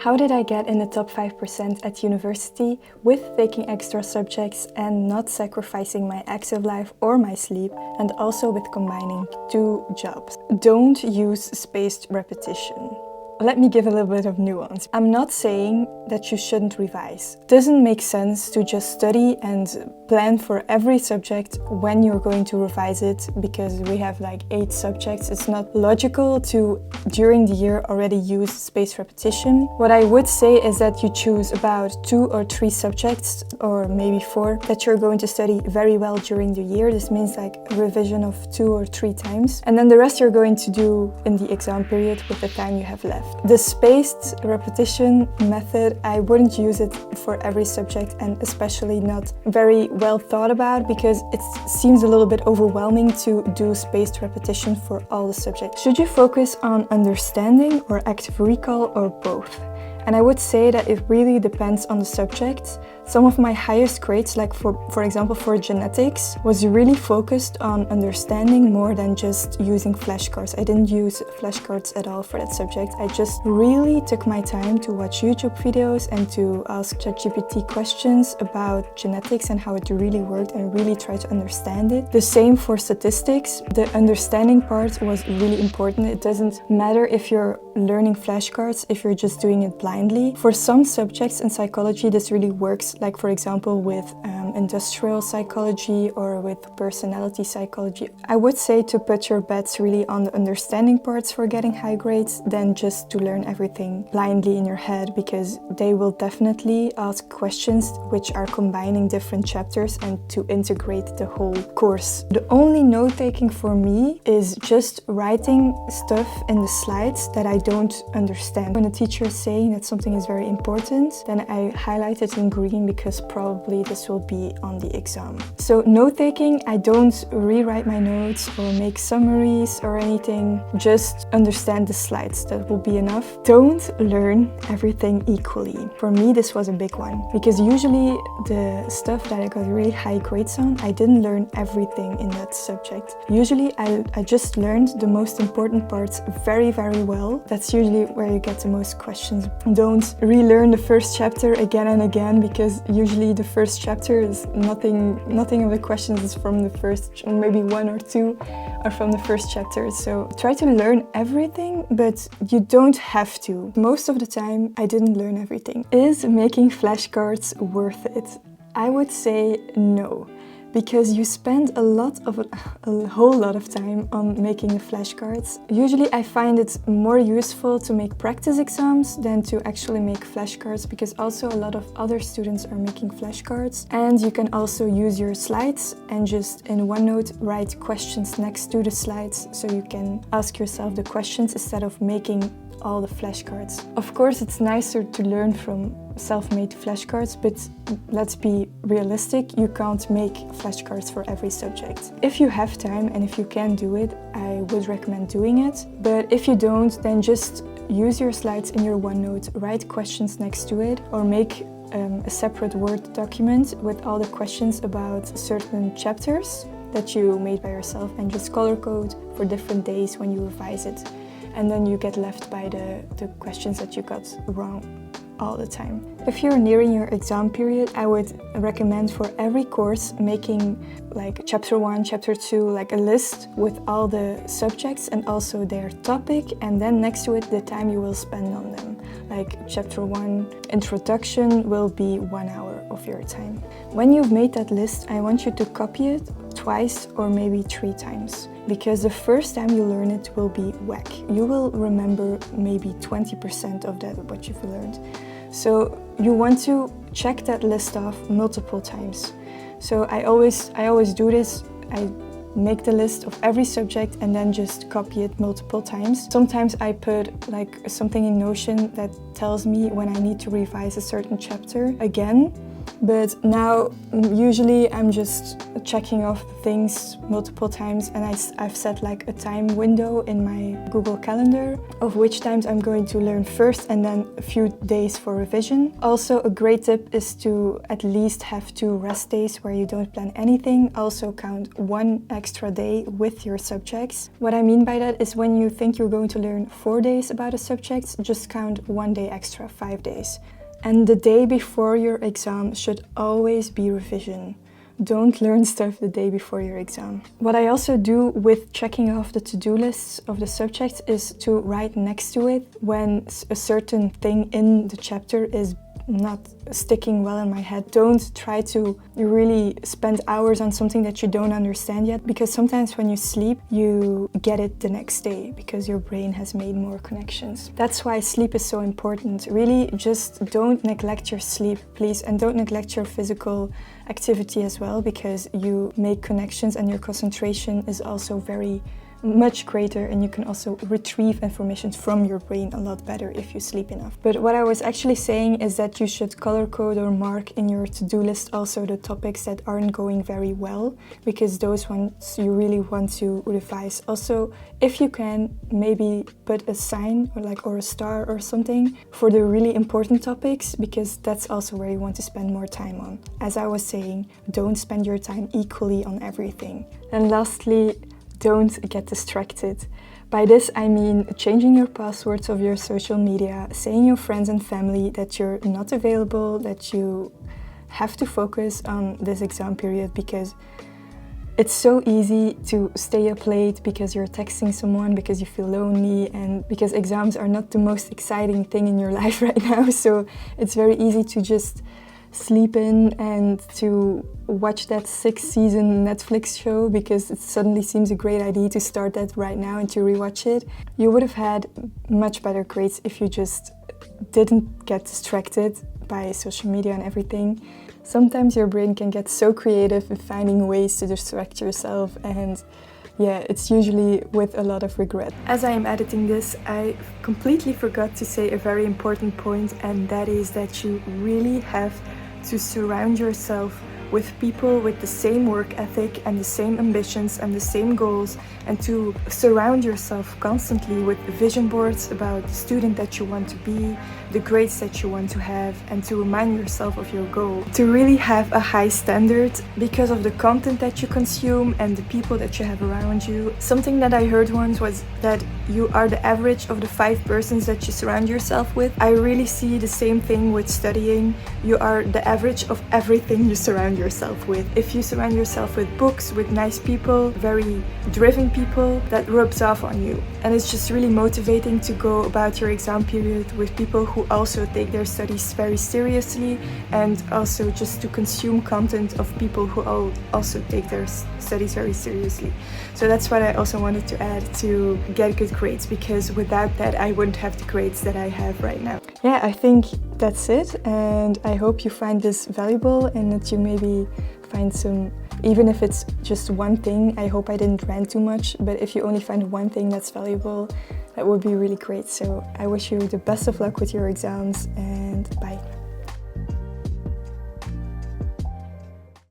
How did I get in the top 5% at university with taking extra subjects and not sacrificing my active life or my sleep, and also with combining 2 jobs? Don't use spaced repetition. Let me give a little bit of nuance. I'm not saying that you shouldn't revise. It doesn't make sense to just study and plan for every subject when you're going to revise it, because we have like 8 subjects. It's not logical to, during the year, already use spaced repetition. What I would say is that you choose about 2 or 3 subjects, or maybe 4, that you're going to study very well during the year. This means like a revision of 2 or 3 times. And then the rest you're going to do in the exam period with the time you have left. The spaced repetition method, I wouldn't use it for every subject, and especially not very well thought about, because it seems a little bit overwhelming to do spaced repetition for all the subjects. Should you focus on understanding or active recall, or both? And I would say that it really depends on the subject. Some of my highest grades, like for example for genetics, was really focused on understanding more than just using flashcards. I didn't use flashcards at all for that subject. I just really took my time to watch YouTube videos and to ask ChatGPT questions about genetics and how it really worked, and really try to understand it. The same for statistics. The understanding part was really important. It doesn't matter if you're learning flashcards if you're just doing it blindly. For some subjects in psychology, this really works, like for example with industrial psychology or with personality psychology. I would say to put your bets really on the understanding parts for getting high grades than just to learn everything blindly in your head, because they will definitely ask questions which are combining different chapters and to integrate the whole course. The only note-taking for me is just writing stuff in the slides that I don't understand. When a teacher is saying that something is very important, then I highlight it in green, because probably this will be on the exam. So note-taking, I don't rewrite my notes or make summaries or anything, just understand the slides. That will be enough. Don't learn everything equally. For me, this was a big one, because usually the stuff that I got really high grades on, I didn't learn everything in that subject. Usually I just learned the most important parts very, very well. That's usually where you get the most questions. Don't relearn the first chapter again and again, because usually the first chapter is nothing of the questions is from the first, maybe 1 or 2 are from the first chapter. So try to learn everything, but you don't have to. Most of the time I didn't learn everything. Is making flashcards worth it? I would say no. Because you spend a whole lot of time on making the flashcards. Usually I find it more useful to make practice exams than to actually make flashcards, because also a lot of other students are making flashcards. And you can also use your slides and just in OneNote write questions next to the slides, so you can ask yourself the questions instead of making all the flashcards. Of course, it's nicer to learn from self-made flashcards, but let's be realistic, you can't make flashcards for every subject. If you have time and if you can do it, I would recommend doing it. But if you don't, then just use your slides in your OneNote, write questions next to it, or make a separate Word document with all the questions about certain chapters that you made by yourself, and just color code for different days when you revise it. And then you get left by the questions that you got wrong all the time. If you're nearing your exam period, I would recommend for every course making like chapter 1, chapter 2, like a list with all the subjects and also their topic, and then next to it the time you will spend on them. Like chapter 1 introduction will be 1 hour of your time. When you've made that list, I want you to copy it twice or maybe 3 times. Because the first time you learn it will be whack. You will remember maybe 20% of that, what you've learned. So you want to check that list off multiple times. So I always do this. I make the list of every subject and then just copy it multiple times. Sometimes I put like something in Notion that tells me when I need to revise a certain chapter again. But now, usually I'm just checking off things multiple times, and I've set like a time window in my Google Calendar of which times I'm going to learn first and then a few days for revision. Also, a great tip is to at least have 2 rest days where you don't plan anything. Also count 1 extra day with your subjects. What I mean by that is when you think you're going to learn 4 days about a subject, just count 1 day extra, 5 days. And the day before your exam should always be revision. Don't learn stuff the day before your exam. What I also do with checking off the to-do lists of the subjects is to write next to it when a certain thing in the chapter is not sticking well in my head. Don't try to really spend hours on something that you don't understand yet, because sometimes when you sleep, you get it the next day because your brain has made more connections. That's why sleep is so important. Really, just don't neglect your sleep, please, and don't neglect your physical activity as well, because you make connections and your concentration is also very much greater, and you can also retrieve information from your brain a lot better if you sleep enough. But what I was actually saying is that you should color code or mark in your to-do list also the topics that aren't going very well, because those ones you really want to revise. Also, if you can, maybe put a sign or a star or something for the really important topics, because that's also where you want to spend more time on. As I was saying, don't spend your time equally on everything. And lastly, don't get distracted. By this I mean changing your passwords of your social media, saying your friends and family that you're not available, that you have to focus on this exam period, because it's so easy to stay up late because you're texting someone, because you feel lonely, and because exams are not the most exciting thing in your life right now. So it's very easy to just sleep in and to watch that 6th season Netflix show because it suddenly seems a great idea to start that right now and to rewatch it. You would have had much better grades if you just didn't get distracted by social media and everything. Sometimes your brain can get so creative in finding ways to distract yourself, and yeah, it's usually with a lot of regret. As I am editing this, I completely forgot to say a very important point, and that is that you really have to surround yourself with people with the same work ethic and the same ambitions and the same goals, and to surround yourself constantly with vision boards about the student that you want to be, the grades that you want to have, and to remind yourself of your goal. To really have a high standard because of the content that you consume and the people that you have around you. Something that I heard once was that you are the average of the 5 persons that you surround yourself with. I really see the same thing with studying. You are the average of everything you surround yourself with. If you surround yourself with books, with nice people, very driven people, that rubs off on you. And it's just really motivating to go about your exam period with people who also take their studies very seriously, and also just to consume content of people who also take their studies very seriously. So that's what I also wanted to add to get good grades, because without that I wouldn't have the grades that I have right now. Yeah, I think that's it, and I hope you find this valuable and that you maybe find some, even if it's just one thing. I hope I didn't rant too much, but if you only find one thing that's valuable, that would be really great. So I wish you the best of luck with your exams, and bye.